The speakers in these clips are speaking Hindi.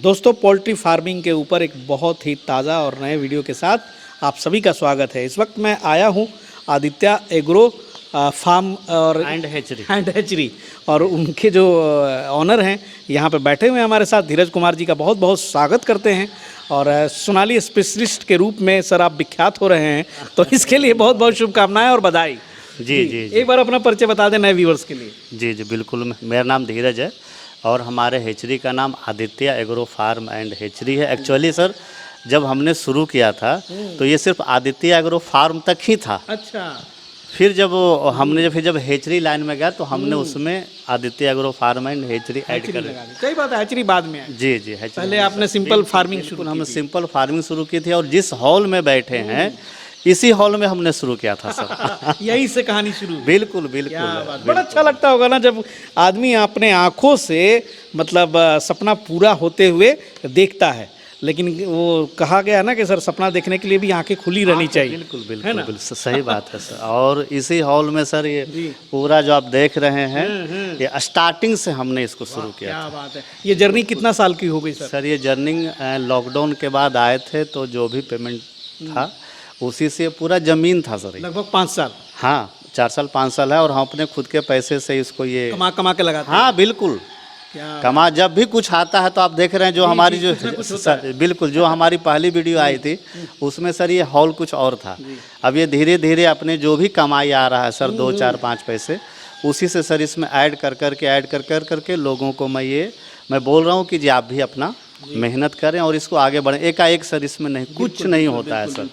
दोस्तों, पोल्ट्री फार्मिंग के ऊपर एक बहुत ही ताज़ा और नए वीडियो के साथ आप सभी का स्वागत है। इस वक्त मैं आया हूँ आदित्य एग्रो फार्म और एंड हैचरी और उनके जो ऑनर हैं यहाँ पे बैठे हुए हैं हमारे साथ। धीरज कुमार जी का बहुत बहुत स्वागत करते हैं और सोनाली स्पेशलिस्ट के रूप में सर आप विख्यात हो रहे हैं, तो इसके लिए बहुत बहुत शुभकामनाएं और बधाई। जी। एक बार अपना परिचय बता दें नए व्यूअर्स के लिए। जी बिल्कुल, मेरा नाम धीरज है और हमारे हैचरी का नाम Aditya agro farm and hatchery है। एक्चुअली सर जब हमने शुरू किया था तो ये सिर्फ आदित्य एग्रो फार्म तक ही था। अच्छा। फिर जब हैचरी लाइन में गया तो हमने उसमें Aditya agro farm and hatchery add कर दी। सही बात है, हैचरी बाद में आई। जी हैचरी पहले आपने सिंपल फार्मिंग शुरू हमने सिंपल फार्मिंग शुरू की थी और जिस हॉल में बैठे हैं इसी हॉल में हमने शुरू किया था सर। यही से कहानी शुरू। बिल्कुल बड़ा अच्छा लगता होगा ना जब आदमी अपने आंखों से मतलब सपना पूरा होते हुए देखता है। लेकिन वो कहा गया ना कि सर सपना देखने के लिए भी आंखें खुली रहनी चाहिए। बिल्कुल सही बात है सर। और इसी हॉल में सर ये पूरा जो आप देख रहे हैं ये स्टार्टिंग से हमने इसको शुरू किया। क्या बात है। ये जर्नी कितना साल की हो गई सर? सर ये जर्नी लॉकडाउन के बाद आए थे तो जो भी पेमेंट था उसी से पूरा ज़मीन था सर। लगभग 5 साल। हाँ 4 साल 5 साल है और हम अपने खुद के पैसे से इसको ये कमा के लगाते। हाँ बिल्कुल कमा। जब भी कुछ आता है तो आप देख रहे हैं जो हमारी जो बिल्कुल जो हमारी पहली वीडियो आई थी उसमें सर ये हॉल कुछ और था। अब ये धीरे धीरे अपने जो भी कमाई आ रहा है सर 2 4 5 पैसे उसी से सर इसमें ऐड करके लोगों को मैं बोल रहा हूँ कि जी आप भी अपना मेहनत करें और इसको आगे बढ़ें। एकाएक सर इसमें नहीं कुछ नहीं होता है सर।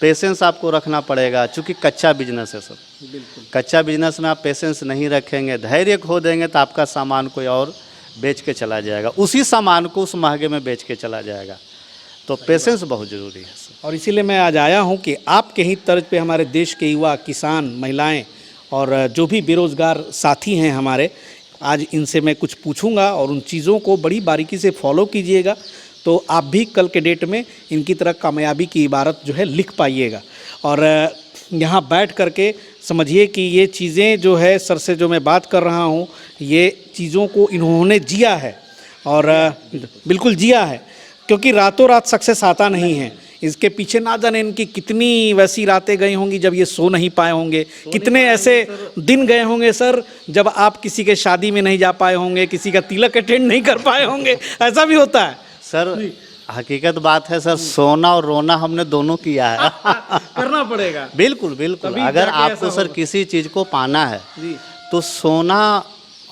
पेशेंस आपको रखना पड़ेगा क्योंकि कच्चा बिजनेस है सर। कच्चा बिजनेस में आप पेशेंस नहीं रखेंगे, धैर्य खो देंगे तो आपका सामान कोई और बेच के चला जाएगा, उसी सामान को उस महंगे में बेच के चला जाएगा। तो पेशेंस बहुत ज़रूरी है सर। और इसीलिए मैं आज आया हूँ कि आपके ही तर्ज पे हमारे देश के युवा किसान महिलाएं और जो भी बेरोज़गार साथी हैं हमारे, आज इनसे मैं कुछ पूछूंगा और उन चीज़ों को बड़ी बारीकी से फॉलो कीजिएगा तो आप भी कल के डेट में इनकी तरह कामयाबी की इबारत जो है लिख पाइएगा। और यहाँ बैठ करके समझिए कि ये चीज़ें जो है सर से जो मैं बात कर रहा हूँ ये चीज़ों को इन्होंने जिया है और बिल्कुल जिया है, क्योंकि रातों रात सक्सेस आता नहीं है। इसके पीछे ना जाने इनकी कितनी वैसी रातें गई होंगी जब ये सो नहीं पाए होंगे, कितने ऐसे दिन गए होंगे सर जब आप किसी के शादी में नहीं जा पाए होंगे, किसी का तिलक अटेंड नहीं कर पाए होंगे। ऐसा भी होता है सर। हकीकत बात है सर, सोना और रोना हमने दोनों किया है। करना पड़ेगा। बिल्कुल। अगर आपको सर किसी चीज़ को पाना है तो सोना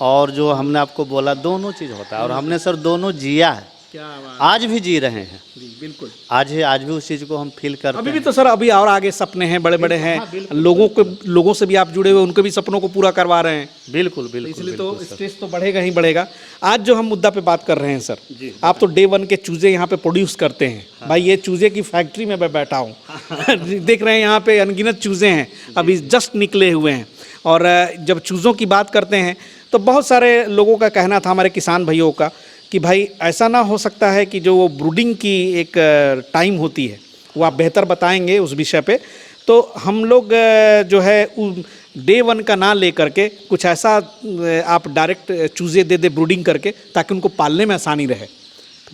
और जो हमने आपको बोला दोनों चीज़ होता है और हमने सर दोनों जिया है। क्या बात। आज भी जी रहे हैं जी बिल्कुल। आज भी उस चीज़ को हम फील करते हैं। अभी भी तो सर अभी और आगे सपने हैं बड़े हैं। लोगों से भी आप जुड़े हुए, उनके भी सपनों को पूरा करवा रहे हैं। बिल्कुल इसलिए तो स्ट्रेस तो बढ़ेगा ही बढ़ेगा। आज जो हम मुद्दा पे बात कर रहे हैं सर, आप तो डे 1 के चूजे यहाँ पे प्रोड्यूस करते हैं। हाँ। भाई ये चूजे की फैक्ट्री में मैं बैठा हूँ। देख रहे हैं यहाँ पे अनगिनत चूजे हैं, अभी जस्ट निकले हुए हैं। और जब चूज़ों की बात करते हैं तो बहुत सारे लोगों का कहना था, हमारे किसान भाइयों का, कि भाई ऐसा ना हो सकता है कि जो वो ब्रूडिंग की एक टाइम होती है वो आप बेहतर बताएंगे उस विषय पे। तो हम लोग जो है डे 1 का ना ले करके कुछ ऐसा आप डायरेक्ट चूज़े दे ब्रूडिंग करके, ताकि उनको पालने में आसानी रहे।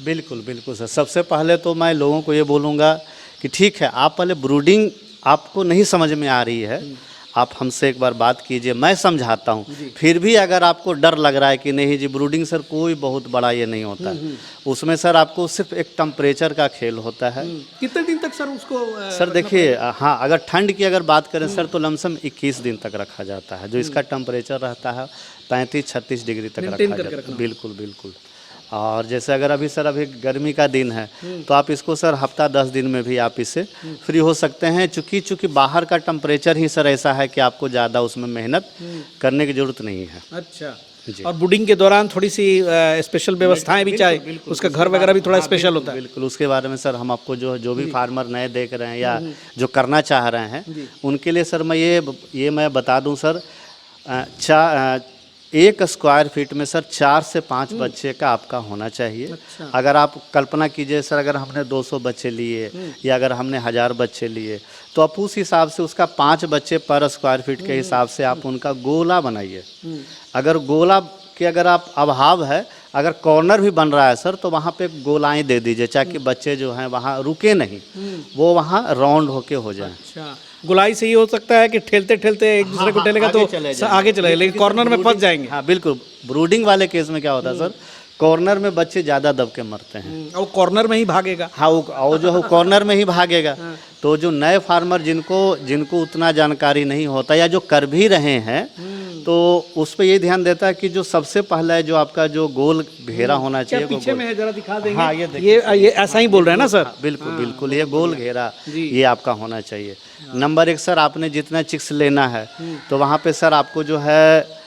बिल्कुल सर। सबसे पहले तो मैं लोगों को ये बोलूँगा कि ठीक है आप पहले ब्रूडिंग आपको नहीं समझ में आ रही है, आप हमसे एक बार बात कीजिए, मैं समझाता हूँ। फिर भी अगर आपको डर लग रहा है कि नहीं जी ब्रूडिंग सर कोई बहुत बड़ा ये नहीं होता है, उसमें सर आपको सिर्फ एक टेम्परेचर का खेल होता है। कितने दिन तक सर उसको सर देखिए, हाँ अगर ठंड की अगर बात करें सर तो लमसम 21 दिन तक रखा जाता है। जो इसका टेम्परेचर रहता है 35-36 डिग्री तक रखा जाता है। बिल्कुल। और जैसे अगर अभी गर्मी का दिन है तो आप इसको सर हफ्ता 10 दिन में भी आप इससे फ्री हो सकते हैं। चूँकि बाहर का टेम्परेचर ही सर ऐसा है कि आपको ज़्यादा उसमें मेहनत करने की ज़रूरत नहीं है। अच्छा जी। और ब्रूडिंग के दौरान थोड़ी सी स्पेशल व्यवस्थाएं भी चाहिए, उसका घर वगैरह भी थोड़ा स्पेशल होता है। बिल्कुल उसके बारे में सर हम आपको जो भी फार्मर नए देख रहे हैं या जो करना चाह रहे हैं उनके लिए सर मैं ये मैं बता दूँ सर, 1 स्क्वायर फीट में सर 4 से 5 बच्चे का आपका होना चाहिए। अच्छा। अगर आप कल्पना कीजिए सर, अगर हमने 200 बच्चे लिए या अगर हमने 1000 बच्चे लिए तो आप उस हिसाब से उसका 5 बच्चे पर स्क्वायर फीट के हिसाब से आप उनका गोला बनाइए। अगर गोला के अगर आप अभाव है अगर कॉर्नर भी बन रहा है सर तो वहाँ पे गोलाएं दे दीजिए ताकि बच्चे जो हैं वहाँ रुके नहीं, वो वहाँ राउंड होके हो जाए। अच्छा, गुलाई से ये हो सकता है कि ठेलते ठेलते एक दूसरे को ठेलेगा तो आगे चले, लेकिन कॉर्नर में फंस जाएंगे। हाँ बिल्कुल, ब्रूडिंग वाले केस में क्या होता है सर, कॉर्नर में बच्चे ज़्यादा दब के मरते हैं। और कॉर्नर में ही भागेगा। हाँ वो जो है कॉर्नर में ही भागेगा। तो जो नए फार्मर जिनको उतना जानकारी नहीं होता या जो कर भी रहे हैं, तो उस पर ये ध्यान देता है कि जो सबसे पहला है जो आपका जो गोल घेरा होना चाहिए। पीछे में है, जरा दिखा देंगे। हाँ ये ऐसा ही बोल रहे हैं ना सर? बिल्कुल बिल्कुल, ये गोल घेरा ये आपका होना चाहिए। नंबर 1 सर, आपने जितना चिक्स लेना है तो वहाँ पे सर आपको जो है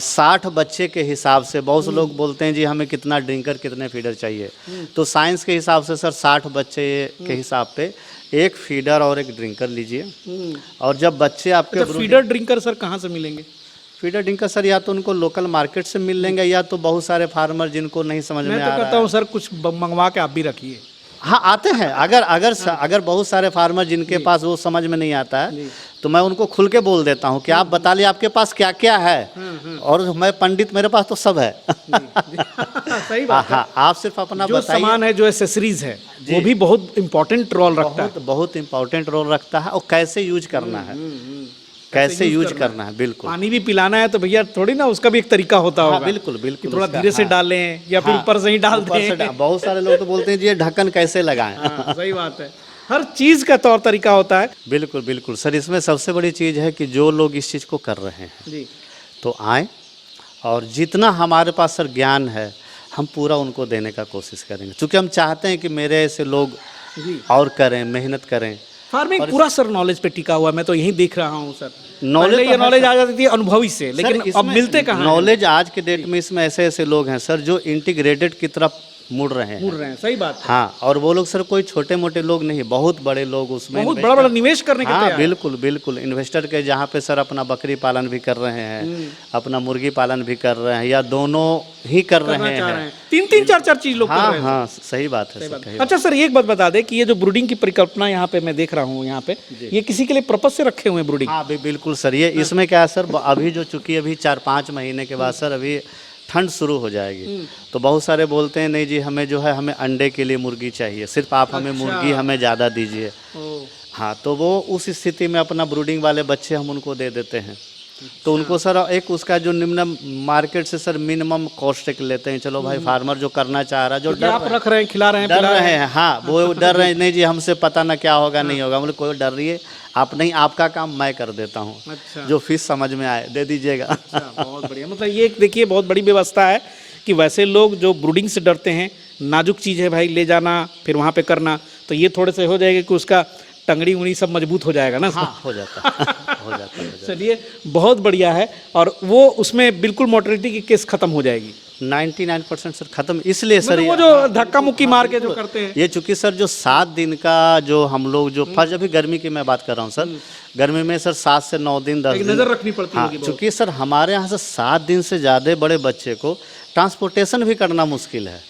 60 बच्चे के हिसाब से, बहुत से लोग बोलते हैं जी हमें कितना ड्रिंकर कितने फीडर चाहिए, तो साइंस के हिसाब से सर 60 बच्चे के हिसाब पे एक फीडर और एक ड्रिंकर लीजिए। और जब बच्चे आपके फीडर ड्रिंकर सर कहाँ से मिलेंगे? फीडर ड्रिंकर सर या तो उनको लोकल मार्केट से मिल लेंगे या तो बहुत सारे फार्मर जिनको नहीं समझ में आ रहा है। मैं तो कहता हूँ सर कुछ मंगवा के आप भी रखिए। हाँ आते हैं, अगर बहुत सारे फार्मर जिनके पास वो समझ में नहीं आता है तो मैं उनको खुल के बोल देता हूँ कि आप बता लिए आपके पास क्या क्या है, और मैं पंडित, मेरे पास तो सब है। सही बात है। हाँ, आप सिर्फ अपना जो बताइए। सामान है, जो एसेसरीज है, वो भी बहुत इंपॉर्टेंट रोल रखता है। बहुत इंपॉर्टेंट रोल रखता है, और कैसे यूज करना है, कैसे यूज करना है। बिल्कुल, पानी भी पिलाना है तो भैया थोड़ी ना, उसका भी एक तरीका होता होगा। बिल्कुल बिल्कुल, थोड़ा धीरे से डालें या फिर ऊपर से ही डाल दें। बहुत सारे लोग तो बोलते हैं जी ये ढक्कन कैसे लगाएं। सही बात है, हर चीज का तौर तरीका होता है। बिल्कुल बिल्कुल सर, इसमें सबसे बड़ी चीज़ है कि जो लोग इस चीज़ को कर रहे हैं जी, तो आए, और जितना हमारे पास सर ज्ञान है हम पूरा उनको देने का कोशिश करेंगे, क्योंकि हम चाहते हैं कि मेरे ऐसे लोग और करें, मेहनत करें। फार्मिंग पूरा सर नॉलेज पे टिका हुआ है, मैं तो यही देख रहा हूँ सर। नॉलेज ये नॉलेज आ जाती थी अनुभवी से, लेकिन अब मिलते कहाँ हैं? नॉलेज आज के डेट में इसमें ऐसे ऐसे लोग हैं सर जो इंटीग्रेटेड की तरफ मुड़ रहे हैं। सही बात है। हाँ, और वो लोग सर कोई छोटे मोटे लोग नहीं, बहुत बड़े लोग उसमें बहुत बड़ा बड़ा निवेश करने के हाँ बिल्कुल बिल्कुल, इन्वेस्टर के जहाँ पे सर अपना बकरी पालन भी कर रहे हैं, अपना मुर्गी पालन भी कर रहे हैं, या दोनों ही कर रहे हैं। 3-3 4-4 चीज लोग कर रहे हैं। हाँ सही बात है सर। अच्छा सर, एक बात बता दे कि ये जो ब्रूडिंग की परिकल्पना यहाँ पे मैं देख रहा हूँ, यहाँ पे ये किसी के लिए पर्पज से रखे हुए हैं ब्रूडिंग? हाँ बिल्कुल सर, ये इसमें क्या है सर, अभी जो चूंकि अभी 4-5 महीने के बाद सर अभी ठंड शुरू हो जाएगी, तो बहुत सारे बोलते हैं नहीं जी हमें जो है हमें अंडे के लिए मुर्गी चाहिए, सिर्फ आप हमें मुर्गी हमें ज़्यादा दीजिए। हाँ, तो वो उस स्थिति में अपना ब्रूडिंग वाले बच्चे हम उनको दे देते हैं। तो उनको सर एक उसका जो निम्न मार्केट से सर मिनिमम कॉस्ट एक लेते हैं। चलो भाई, फार्मर जो करना चाह रहा है, जो आप रख रहे हैं, खिला रहे हैं, डर रहे हैं, हाँ वो डर रहे हैं, नहीं जी हमसे पता ना क्या होगा, नहीं होगा, मतलब कोई डर रही है आप नहीं, आपका काम मैं कर देता हूँ। अच्छा। जो फीस समझ में आए दे दीजिएगा। अच्छा, बहुत बढ़िया। मतलब ये देखिए बहुत बड़ी व्यवस्था है कि वैसे लोग जो ब्रूडिंग से डरते हैं, नाजुक चीज़ है भाई, ले जाना फिर वहाँ पे करना, तो ये थोड़े से हो जाएगा कि उसका टंगड़ी उंगड़ी सब मजबूत हो जाएगा ना। हाँ, हो जाता हो जाता। चलिए, बहुत बढ़िया है। और वो उसमें बिल्कुल मोर्टेलिटी की केस खत्म हो जाएगी 99% सर खत्म, इसलिए सर वो जो धक्का मुक्की मार के जो करते हैं ये, चूंकि सर जो 7 दिन का जो हम लोग जो फर्ज, अभी गर्मी की मैं बात कर रहा हूँ सर, गर्मी में सर 7 से 9 दिन 10 दिन नजर रखनी पड़ती है। चूंकि सर हमारे यहाँ से 7 दिन से ज़्यादा बड़े बच्चे को ट्रांसपोर्टेशन भी करना मुश्किल है,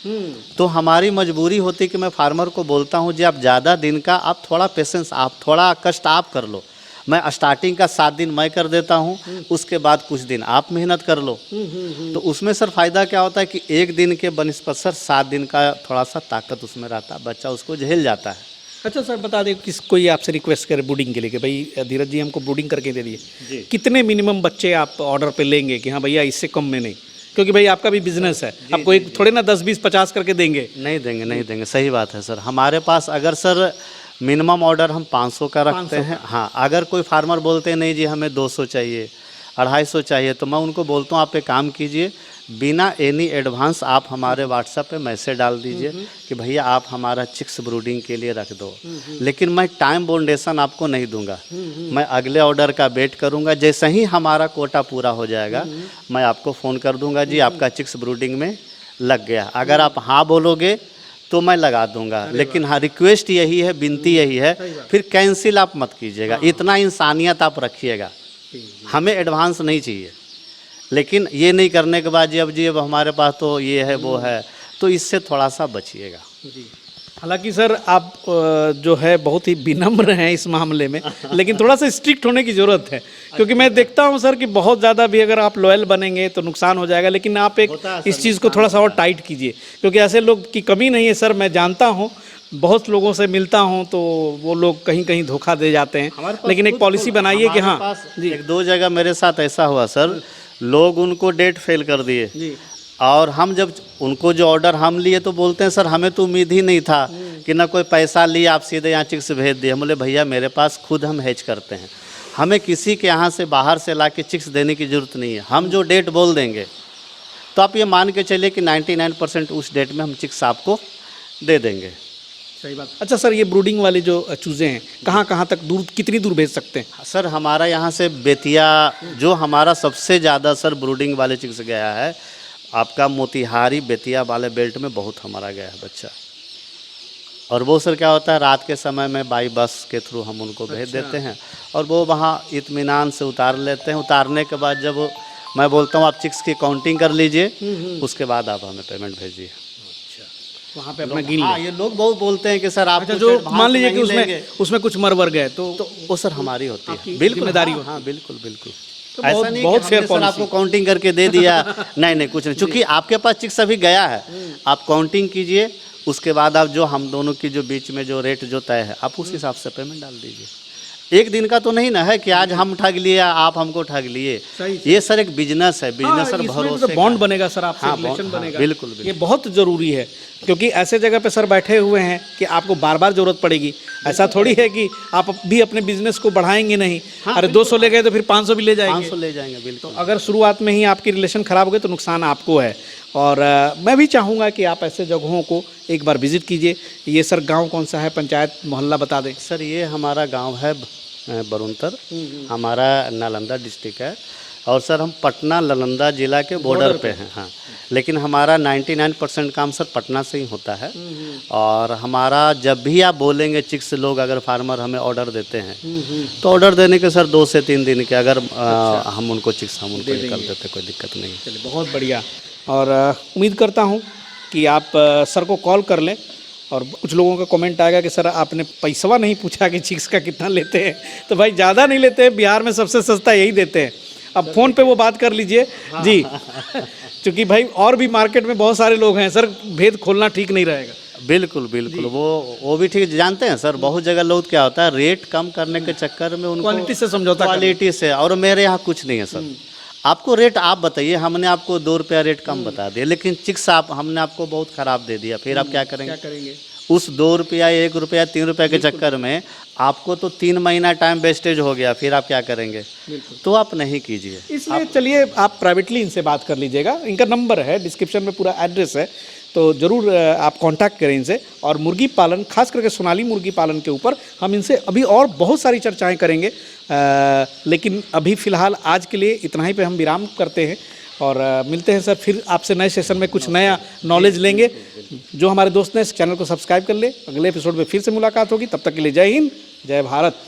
तो हमारी मजबूरी होती है कि मैं फार्मर को बोलता हूँ जी आप ज़्यादा दिन का आप थोड़ा पेशेंस, आप थोड़ा कष्ट आप कर लो, मैं स्टार्टिंग का 7 दिन मैं कर देता हूँ, उसके बाद कुछ दिन आप मेहनत कर लो। तो उसमें सर फ़ायदा क्या होता है कि एक दिन के बनिस्पत सर 7 दिन का थोड़ा सा ताकत उसमें रहता है, बच्चा उसको झेल जाता है। अच्छा सर, बता दें किस कोई आपसे रिक्वेस्ट करे ब्रूडिंग के लिए कि भाई धीरज जी हमको ब्रूडिंग करके दे दिए, कितने मिनिमम बच्चे आप ऑर्डर पे लेंगे कि हाँ भैया इससे कम में नहीं, क्योंकि भाई आपका भी बिजनेस है, आपको एक थोड़े ना 10 20 50 करके देंगे? नहीं देंगे, सही बात है सर। हमारे पास अगर सर मिनिमम ऑर्डर हम 500 का रखते हैं। हाँ, अगर कोई फार्मर बोलते हैं नहीं जी हमें 200 चाहिए, 250 चाहिए, तो मैं उनको बोलता हूँ आप एक काम कीजिए, बिना एनी एडवांस आप हमारे व्हाट्सएप पे मैसेज डाल दीजिए कि भैया आप हमारा चिक्स ब्रूडिंग के लिए रख दो, लेकिन मैं टाइम बाउंडेशन आपको नहीं दूंगा, मैं अगले ऑर्डर का वेट करूंगा, जैसे ही हमारा कोटा पूरा हो जाएगा मैं आपको फ़ोन कर दूंगा जी आपका चिक्स ब्रूडिंग में लग गया। अगर आप हाँ बोलोगे तो मैं लगा दूंगा, लेकिन हाँ रिक्वेस्ट यही है, विनती यही है, फिर कैंसिल आप मत कीजिएगा, इतना इंसानियत आप रखिएगा, हमें एडवांस नहीं चाहिए। लेकिन ये नहीं करने के बाद जी अब हमारे पास तो ये है वो है, तो इससे थोड़ा सा बचिएगा। जी, हालांकि सर आप जो है बहुत ही विनम्र हैं इस मामले में, लेकिन थोड़ा सा स्ट्रिक्ट होने की ज़रूरत है, क्योंकि मैं देखता हूं सर कि बहुत ज़्यादा भी अगर आप लॉयल बनेंगे तो नुकसान हो जाएगा। लेकिन आप एक इस चीज़ को थोड़ा सा और टाइट कीजिए, क्योंकि ऐसे लोग की कमी नहीं है सर। मैं जानता हूं, बहुत लोगों से मिलता हूं तो वो लोग कहीं कहीं धोखा दे जाते हैं। लेकिन एक पॉलिसी बनाइए कि हाँ जी, एक दो जगह मेरे साथ ऐसा हुआ सर, लोग उनको डेट फेल कर दिए जी, और हम जब उनको जो ऑर्डर हम लिए तो बोलते हैं सर हमें तो उम्मीद ही नहीं था कि ना कोई पैसा लिए, आप सीधे यहाँ चिक्स भेज दिए। हम बोले भैया मेरे पास खुद हम हेज करते हैं, हमें किसी के यहाँ से बाहर से ला के चिक्स देने की ज़रूरत नहीं है। हम जो डेट बोल देंगे तो आप ये मान के चलिए कि 99% उस डेट में हम चिक्स आपको दे देंगे। सही बात। अच्छा सर, ये ब्रूडिंग वाले जो चूज़े हैं कहाँ कहाँ तक दूर, कितनी दूर भेज सकते हैं? सर हमारा यहाँ से बेतिया जो हमारा सबसे ज़्यादा सर ब्रूडिंग वाले चिक्स गया है, आपका मोतिहारी बेतिया वाले बेल्ट में बहुत हमारा गया है बच्चा। और वो सर क्या होता है, रात के समय में बाई बस के थ्रू हम उनको भेज देते हैं और वो वहाँ इत्मीनान से उतार लेते हैं। उतारने के बाद जब मैं बोलता हूँ आप चिक्स की काउंटिंग कर लीजिए, उसके बाद आप हमें पेमेंट भेजिए। वहाँ पे अपना गिन हाँ, ये लोग बहुत बोलते हैं कि सर आप अच्छा, जो मान लीजिए कि उसमें कुछ मर गए तो वो सर हमारी होती है, बिल्कुल जिम्मेदारी हाँ, होती है। हाँ बिल्कुल बिल्कुल। तो ऐसा नहीं बहुत कि फेयर हमने सर पॉलिसी। आपको काउंटिंग करके दे दिया नहीं कुछ नहीं, चूंकि आपके पास चिक्स अभी गया है, आप काउंटिंग कीजिए, उसके बाद आप जो हम दोनों की जो बीच में जो रेट जो तय है आप उस हिसाब से पेमेंट डाल दीजिए। एक दिन का तो नहीं ना है कि आज हम ठग लिए आप हमको ठग लिए। ये सर एक बिजनेस है, बिजनेस सर भरोसे बॉन्ड बनेगा सर, आपसे रिलेशन बनेगा। बिल्कुल ये बहुत ज़रूरी है, क्योंकि ऐसे जगह पे सर बैठे हुए हैं कि आपको बार बार ज़रूरत पड़ेगी। ऐसा थोड़ी है कि आप भी अपने बिजनेस को बढ़ाएंगे नहीं। अरे 200 ले गए तो फिर 500 भी ले जाएंगे। 500 ले जाएंगे बिल्कुल। तो अगर शुरुआत में ही आपकी रिलेशन ख़राब हो गए तो नुकसान आपको है। और मैं भी चाहूँगा कि आप ऐसे जगहों को एक बार विज़िट कीजिए। ये सर गांव कौन सा है, पंचायत मोहल्ला बता दें? सर ये हमारा गांव है बरुंतर, हमारा नालंदा डिस्ट्रिक्ट है और सर हम पटना नालंदा जिला के बॉर्डर पे हैं। हाँ, लेकिन हमारा 99% काम सर पटना से ही होता है। और हमारा जब भी आप बोलेंगे चिक्स, लोग अगर फार्मर हमें ऑर्डर देते हैं तो ऑर्डर देने के सर 2 से 3 दिन के अगर हम उनको चिक्स हम उनको निकाल देते, कोई दिक्कत नहीं। चलिए बहुत बढ़िया। और उम्मीद करता हूँ कि आप सर को कॉल कर लें। और कुछ लोगों का कमेंट आएगा कि सर आपने पैसवा नहीं पूछा कि चिक्स का कितना लेते हैं। तो भाई ज़्यादा नहीं लेते हैं, बिहार में सबसे सस्ता यही देते हैं। अब फ़ोन पे वो बात कर लीजिए जी, क्योंकि भाई और भी मार्केट में बहुत सारे लोग हैं सर, भेद खोलना ठीक नहीं रहेगा। बिल्कुल बिल्कुल, वो भी ठीक जानते हैं सर। बहुत जगह लोग क्या होता है, रेट कम करने के चक्कर में उनको क्वालिटी से समझौता, क्वालिटी से। और मेरे यहाँ कुछ नहीं है सर, आपको रेट आप बताइए, हमने आपको 2 रुपया रेट कम बता दिया, लेकिन चिक्स हमने आपको बहुत ख़राब दे दिया, फिर आप क्या करेंगे? उस 2 रुपया 1 रुपया 3 रुपये के चक्कर में आपको तो 3 महीना टाइम वेस्टेज हो गया, फिर आप क्या करेंगे? तो आप नहीं कीजिए। इसलिए चलिए आप प्राइवेटली इनसे बात कर लीजिएगा। इनका नंबर है, डिस्क्रिप्शन में पूरा एड्रेस है, तो ज़रूर आप कांटेक्ट करें इनसे। और मुर्गी पालन, खास करके सोनाली मुर्गी पालन के ऊपर हम इनसे अभी और बहुत सारी चर्चाएं करेंगे। लेकिन अभी फ़िलहाल आज के लिए इतना ही पे हम विराम करते हैं और मिलते हैं सर फिर आपसे नए सेशन में, कुछ नया नॉलेज लेंगे। जो हमारे दोस्त ने इस चैनल को सब्सक्राइब कर ले, अगले एपिसोड में फिर से मुलाकात होगी। तब तक के लिए जय हिंद, जय भारत।